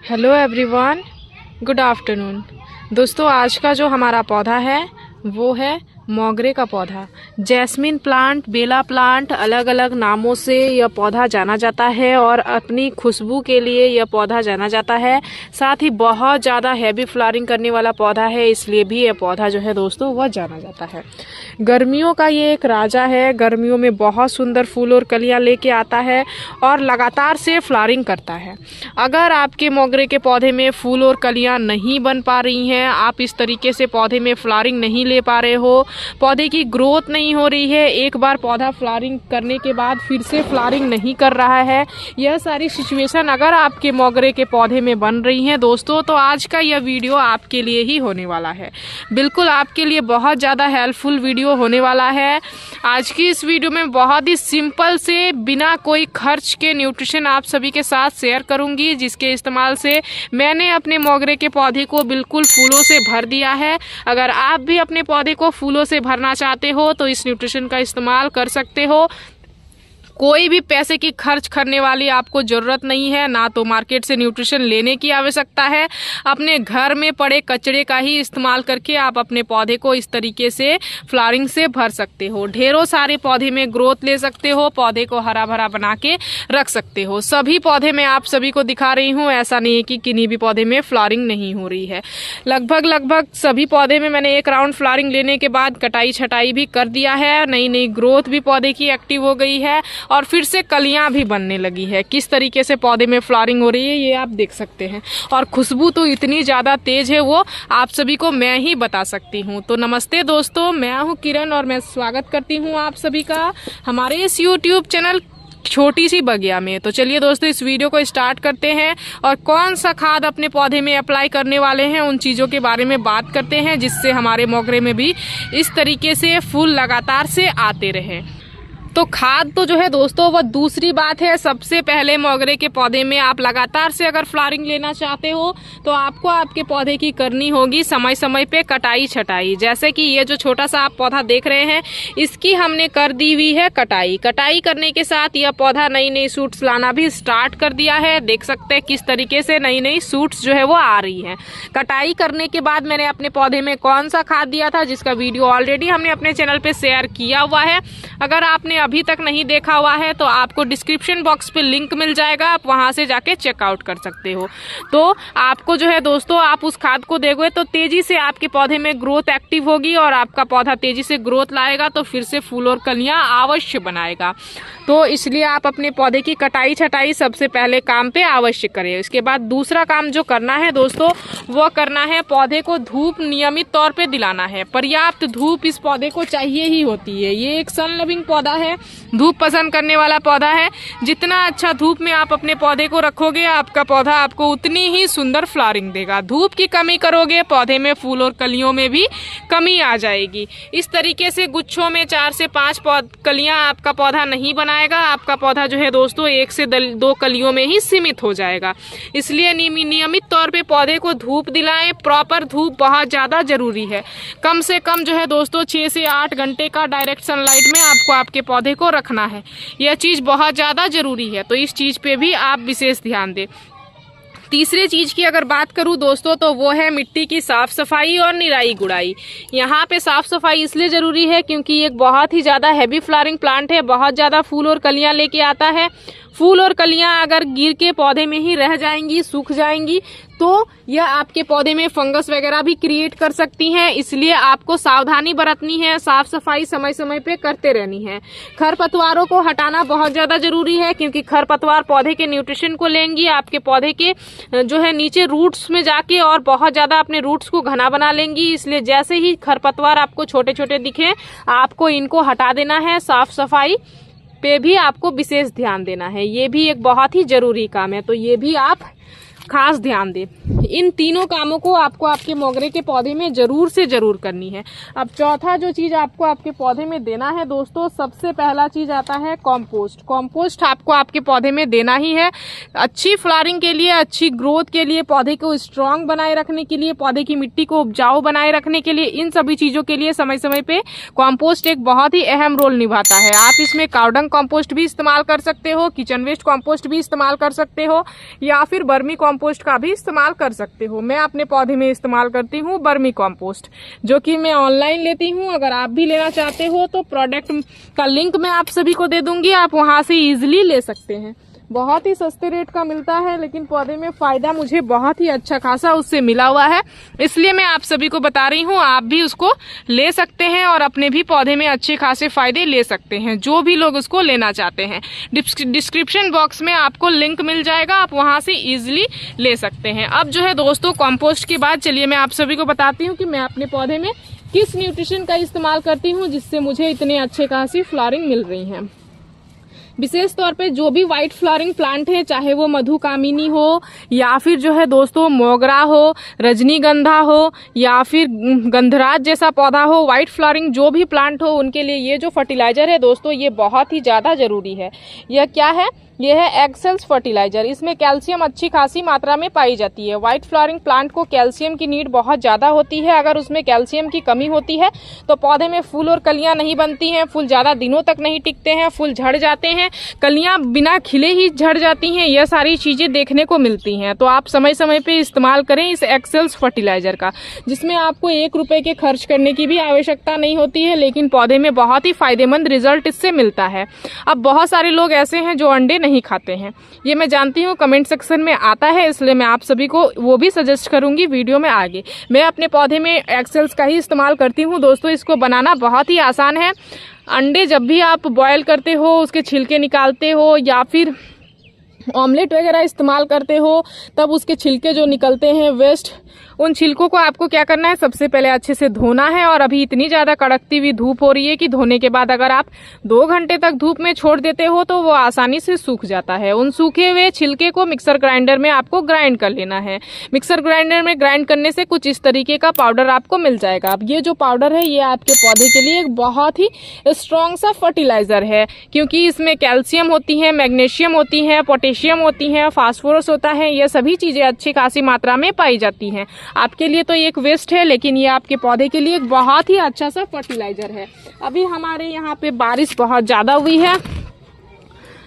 Hello everyone, good afternoon. दोस्तों, आज का जो हमारा पौधा है वो है मोगरे का पौधा। जैस्मिन प्लांट, बेला प्लांट, अलग अलग नामों से यह पौधा जाना जाता है और अपनी खुशबू के लिए यह पौधा जाना जाता है। साथ ही बहुत ज़्यादा हैवी फ्लावरिंग करने वाला पौधा है, इसलिए भी यह पौधा जो है दोस्तों वह जाना जाता है। गर्मियों का ये एक राजा है। गर्मियों में बहुत सुंदर फूल और कलियां लेके आता है और लगातार से फ्लावरिंग करता है। अगर आपके मोगरे के पौधे में फूल और कलियां नहीं बन पा रही हैं, आप इस तरीके से पौधे में फ्लावरिंग नहीं ले पा रहे हो, पौधे की ग्रोथ नहीं हो रही है, एक बार पौधा फ्लावरिंग करने के बाद फिर से फ्लावरिंग नहीं कर रहा है, यह सारी सिचुएशन अगर आपके मोगरे के पौधे में बन रही हैं दोस्तों, तो आज का यह वीडियो आपके लिए ही होने वाला है। बिल्कुल आपके लिए बहुत ज़्यादा हेल्पफुल वीडियो होने वाला है। आज की इस वीडियो में बहुत ही सिंपल से बिना कोई खर्च के न्यूट्रिशन आप सभी के साथ शेयर करूंगी, जिसके इस्तेमाल से मैंने अपने मोगरे के पौधे को बिल्कुल फूलों से भर दिया है। अगर आप भी अपने पौधे को फूलों से भरना चाहते हो तो इस न्यूट्रिशन का इस्तेमाल कर सकते हो। कोई भी पैसे की खर्च करने वाली आपको ज़रूरत नहीं है, ना तो मार्केट से न्यूट्रिशन लेने की आवश्यकता है। अपने घर में पड़े कचरे का ही इस्तेमाल करके आप अपने पौधे को इस तरीके से फ्लावरिंग से भर सकते हो। ढेरों सारे पौधे में ग्रोथ ले सकते हो, पौधे को हरा भरा बना के रख सकते हो। सभी पौधे में आप सभी को दिखा रही हूँ, ऐसा नहीं है कि किन्हीं भी पौधे में फ्लावरिंग नहीं हो रही है। लगभग सभी पौधे में मैंने एक राउंड फ्लावरिंग लेने के बाद कटाई छटाई भी कर दिया है। नई ग्रोथ भी पौधे की एक्टिव हो गई है और फिर से कलियां भी बनने लगी है। किस तरीके से पौधे में फ्लावरिंग हो रही है ये आप देख सकते हैं, और खुशबू तो इतनी ज़्यादा तेज है वो आप सभी को मैं ही बता सकती हूँ। तो नमस्ते दोस्तों, मैं हूँ किरण और मैं स्वागत करती हूँ आप सभी का हमारे इस यूट्यूब चैनल छोटी सी बगिया में। तो चलिए दोस्तों, इस वीडियो को स्टार्ट करते हैं और कौन सा खाद अपने पौधे में अप्लाई करने वाले हैं उन चीज़ों के बारे में बात करते हैं, जिससे हमारे मोगरे में भी इस तरीके से फूल लगातार से आते रहे। तो खाद तो जो है दोस्तों वह दूसरी बात है। सबसे पहले मोगरे के पौधे में आप लगातार से अगर फ्लावरिंग लेना चाहते हो तो आपको आपके पौधे की करनी होगी समय समय पे कटाई छटाई। जैसे कि ये जो छोटा सा आप पौधा देख रहे हैं, इसकी हमने कर दी हुई है कटाई। कटाई करने के साथ यह पौधा नई सूट्स लाना भी स्टार्ट कर दिया है। देख सकते हैं किस तरीके से नई सूट्स जो है वो आ रही हैं। कटाई करने के बाद मैंने अपने पौधे में कौन सा खाद दिया था, जिसका वीडियो ऑलरेडी हमने अपने चैनल पे शेयर किया हुआ है। अगर आपने अभी तक नहीं देखा हुआ है तो आपको डिस्क्रिप्शन बॉक्स पे लिंक मिल जाएगा, आप वहां से जाके चेकआउट कर सकते हो। तो आपको जो है दोस्तों, आप उस खाद को देखोगे तो तेजी से आपके पौधे में ग्रोथ एक्टिव होगी और आपका पौधा तेजी से ग्रोथ लाएगा, तो फिर से फूल और कलियां अवश्य बनाएगा। तो इसलिए आप अपने पौधे की कटाई छटाई सबसे पहले काम पे अवश्य करें। इसके बाद दूसरा काम जो करना है दोस्तों, वो करना है पौधे को धूप नियमित तौर पे दिलाना है। पर्याप्त धूप इस पौधे को चाहिए ही होती है। ये एक सन लविंग पौधा है, धूप पसंद करने वाला पौधा है। जितना अच्छा धूप में आप अपने पौधे को रखोगे, आपका पौधा आपको उतनी ही सुंदर फ्लावरिंग देगा। धूप की कमी करोगे, पौधे में फूल और कलियों में भी कमी आ जाएगी। इस तरीके से गुच्छों में 4 से 5 कलियां आपका पौधा नहीं बनाएगा। आपका पौधा जो है दोस्तों 1 से 2 कलियों में ही सीमित हो जाएगा। इसलिए नियमित तौर पे पौधे को धूप दिलाएं। प्रॉपर धूप बहुत ज़्यादा जरूरी है। कम से कम जो है दोस्तों 6 से 8 घंटे का डायरेक्ट सनलाइट में आपको आपके पौधे को रखना है। यह चीज़ बहुत ज़्यादा ज़रूरी है, तो इस चीज़ पे भी आप विशेष ध्यान दें। तीसरे चीज़ की अगर बात करूं दोस्तों, तो वो है मिट्टी की साफ़ सफाई और निराई गुड़ाई। यहाँ पे साफ़ सफाई इसलिए ज़रूरी है क्योंकि ये एक बहुत ही ज़्यादा हैवी फ्लावरिंग प्लांट है, बहुत ज़्यादा फूल और कलियाँ लेके आता है। फूल और कलियाँ अगर गिर के पौधे में ही रह जाएंगी, सूख जाएंगी, तो यह आपके पौधे में फंगस वगैरह भी क्रिएट कर सकती हैं। इसलिए आपको सावधानी बरतनी है, साफ सफाई समय समय पे करते रहनी है। खरपतवारों को हटाना बहुत ज़्यादा ज़रूरी है क्योंकि खरपतवार पौधे के न्यूट्रिशन को लेंगी, आपके पौधे के जो है नीचे रूट्स में जाके और बहुत ज़्यादा अपने रूट्स को घना बना लेंगी। इसलिए जैसे ही खरपतवार आपको छोटे छोटे दिखे, आपको इनको हटा देना है। साफ सफाई पे भी आपको विशेष ध्यान देना है, ये भी एक बहुत ही जरूरी काम है, तो ये भी आप खास ध्यान दें। इन तीनों कामों को आपको आपके मोगरे के पौधे में जरूर से जरूर करनी है। अब चौथा जो चीज़ आपको आपके पौधे में देना है दोस्तों, सबसे पहला चीज़ आता है कॉम्पोस्ट। कॉम्पोस्ट आपको आपके पौधे में देना ही है। अच्छी फ्लावरिंग के लिए, अच्छी ग्रोथ के लिए, पौधे को स्ट्रांग बनाए रखने के लिए, पौधे की मिट्टी को उपजाऊ बनाए रखने के लिए, इन सभी चीज़ों के लिए समय समय पे कॉम्पोस्ट एक बहुत ही अहम रोल निभाता है। आप इसमें काउडंग कॉम्पोस्ट भी इस्तेमाल कर सकते हो, किचन वेस्ट कॉम्पोस्ट भी इस्तेमाल कर सकते हो, या फिर बर्मी कंपोस्ट का भी इस्तेमाल कर सकते हो। मैं अपने पौधे में इस्तेमाल करती हूँ वर्मी कंपोस्ट, जो कि मैं ऑनलाइन लेती हूँ। अगर आप भी लेना चाहते हो तो प्रोडक्ट का लिंक मैं आप सभी को दे दूंगी, आप वहां से इजीली ले सकते हैं। बहुत ही सस्ते रेट का मिलता है, लेकिन पौधे में फायदा मुझे बहुत ही अच्छा खासा उससे मिला हुआ है, इसलिए मैं आप सभी को बता रही हूँ। आप भी उसको ले सकते हैं और अपने भी पौधे में अच्छे खासे फायदे ले सकते हैं, जो भी लोग उसको लेना चाहते हैं। डिस्क्रिप्शन बॉक्स में आपको लिंक मिल जाएगा, आप वहां से इजिली ले सकते हैं। अब जो है दोस्तों, कंपोस्ट के बाद चलिए मैं आप सभी को बताती हूँ कि मैं अपने पौधे में किस न्यूट्रिशन का इस्तेमाल करती हूँ, जिससे मुझे इतने अच्छे खासी फ्लावरिंग मिल रही है। विशेष तौर पे जो भी व्हाइट फ्लावरिंग प्लांट है, चाहे वो मधुकामिनी हो या फिर जो है दोस्तों मोगरा हो, रजनीगंधा हो या फिर गंधराज जैसा पौधा हो, व्हाइट फ्लावरिंग जो भी प्लांट हो, उनके लिए ये जो फर्टिलाइजर है दोस्तों, ये बहुत ही ज़्यादा ज़रूरी है। यह क्या है? यह है एक्सेल्स फर्टिलाइजर। इसमें कैल्शियम अच्छी खासी मात्रा में पाई जाती है। व्हाइट फ्लावरिंग प्लांट को कैल्शियम की नीड बहुत ज़्यादा होती है। अगर उसमें कैल्शियम की कमी होती है तो पौधे में फूल और कलियां नहीं बनती हैं, फूल ज़्यादा दिनों तक नहीं टिकते हैं, फूल झड़ जाते हैं, कलियां बिना खिले ही झड़ जाती हैं। यह सारी चीज़ें देखने को मिलती हैं। तो आप समय समय पर इस्तेमाल करें इस एक्सेल्स फर्टिलाइजर का, जिसमें आपको 1 रुपये के खर्च करने की भी आवश्यकता नहीं होती है, लेकिन पौधे में बहुत ही फायदेमंद रिजल्ट इससे मिलता है। अब बहुत सारे लोग ऐसे हैं जो अंडे नहीं खाते हैं, ये मैं जानती हूँ, कमेंट सेक्शन में आता है, इसलिए मैं आप सभी को वो भी सजेस्ट करूंगी वीडियो में आगे। मैं अपने पौधे में एक्सेल्स का ही इस्तेमाल करती हूँ दोस्तों। इसको बनाना बहुत ही आसान है। अंडे जब भी आप बॉयल करते हो, उसके छिलके निकालते हो या फिर ऑमलेट वगैरह इस्तेमाल करते हो, तब उसके छिलके जो निकलते हैं वेस्ट, उन छिलकों को आपको क्या करना है, सबसे पहले अच्छे से धोना है। और अभी इतनी ज़्यादा कड़कती हुई धूप हो रही है कि धोने के बाद अगर आप 2 घंटे तक धूप में छोड़ देते हो तो वो आसानी से सूख जाता है। उन सूखे हुए छिलके को मिक्सर ग्राइंडर में आपको ग्राइंड कर लेना है। मिक्सर ग्राइंडर में ग्राइंड करने से कुछ इस तरीके का पाउडर आपको मिल जाएगा। अब ये जो पाउडर है, ये आपके पौधे के लिए एक बहुत ही स्ट्रॉन्ग सा फर्टिलाइजर है, क्योंकि इसमें कैल्शियम होती है, मैग्नीशियम होती है, पोटेशियम होती है, फास्फोरस होता है। ये सभी चीज़ें अच्छी खासी मात्रा में पाई जाती हैं। आपके लिए तो एक वेस्ट है, लेकिन ये आपके पौधे के लिए एक बहुत ही अच्छा सा फर्टिलाइजर है। अभी हमारे यहाँ पे बारिश बहुत ज़्यादा हुई है,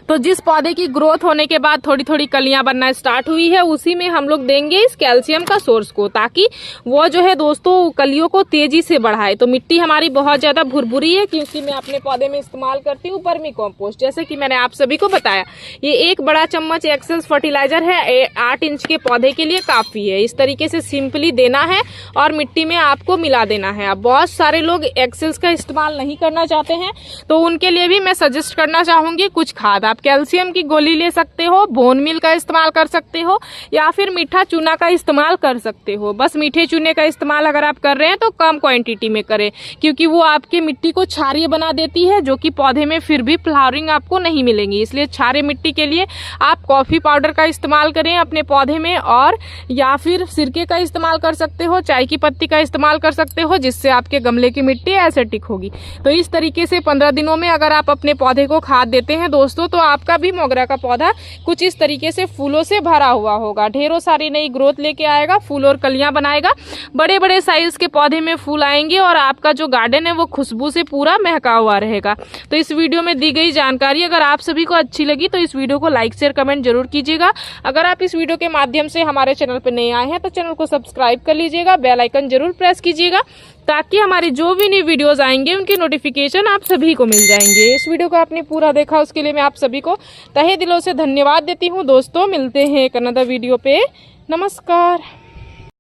तो जिस पौधे की ग्रोथ होने के बाद थोड़ी थोड़ी कलियां बनना स्टार्ट हुई है, उसी में हम लोग देंगे इस कैल्शियम का सोर्स को, ताकि वो जो है दोस्तों कलियों को तेजी से बढ़ाए। तो मिट्टी हमारी बहुत ज़्यादा भुरभुरी है, क्योंकि मैं अपने पौधे में इस्तेमाल करती हूँ वर्मी कंपोस्ट। जैसे कि मैंने आप सभी को बताया, ये 1 बड़ा चम्मच एक्सेल्स फर्टिलाइजर है, 8 इंच के पौधे के लिए काफ़ी है। इस तरीके से सिंपली देना है और मिट्टी में आपको मिला देना है। अब बहुत सारे लोग एक्सेल्स का इस्तेमाल नहीं करना चाहते हैं, तो उनके लिए भी मैं सजेस्ट करना चाहूँगी कुछ खाद। आप कैल्शियम की गोली ले सकते हो, बोन मिल का इस्तेमाल कर सकते हो, या फिर मीठा चूना का इस्तेमाल कर सकते हो। बस मीठे चूने का इस्तेमाल अगर आप कर रहे हैं तो कम क्वांटिटी में करें, क्योंकि वो आपके मिट्टी को क्षारीय बना देती है, जो कि पौधे में फिर भी फ्लावरिंग आपको नहीं मिलेंगी। इसलिए क्षारीय मिट्टी के लिए आप कॉफ़ी पाउडर का इस्तेमाल करें अपने पौधे में, और या फिर सिरके का इस्तेमाल कर सकते हो, चाय की पत्ती का इस्तेमाल कर सकते हो, जिससे आपके गमले की मिट्टी एसिडिक होगी। तो इस तरीके से 15 दिनों में अगर आप अपने पौधे को खाद देते हैं दोस्तों, तो आपका भी मोगरा का पौधा कुछ इस तरीके से फूलों से भरा हुआ होगा, ढेरों सारी नई ग्रोथ लेके आएगा, फूल और कलियां बनाएगा, बड़े बड़े साइज के पौधे में फूल आएंगे, और आपका जो गार्डन है वो खुशबू से पूरा महका हुआ रहेगा। तो इस वीडियो में दी गई जानकारी अगर आप सभी को अच्छी लगी तो इस वीडियो को लाइक शेयर कमेंट जरूर कीजिएगा। अगर आप इस वीडियो के माध्यम से हमारे चैनल पर नए आए हैं तो चैनल को सब्सक्राइब कर लीजिएगा, बेल आइकन जरूर प्रेस कीजिएगा, ताकि हमारी जो भी नई वीडियोस आएंगे उनकी नोटिफिकेशन आप सभी को मिल जाएंगे। इस वीडियो को आपने पूरा देखा, उसके लिए मैं आप सभी को तहे दिलों से धन्यवाद देती हूँ। दोस्तों मिलते हैं एक अनदर वीडियो पे। नमस्कार।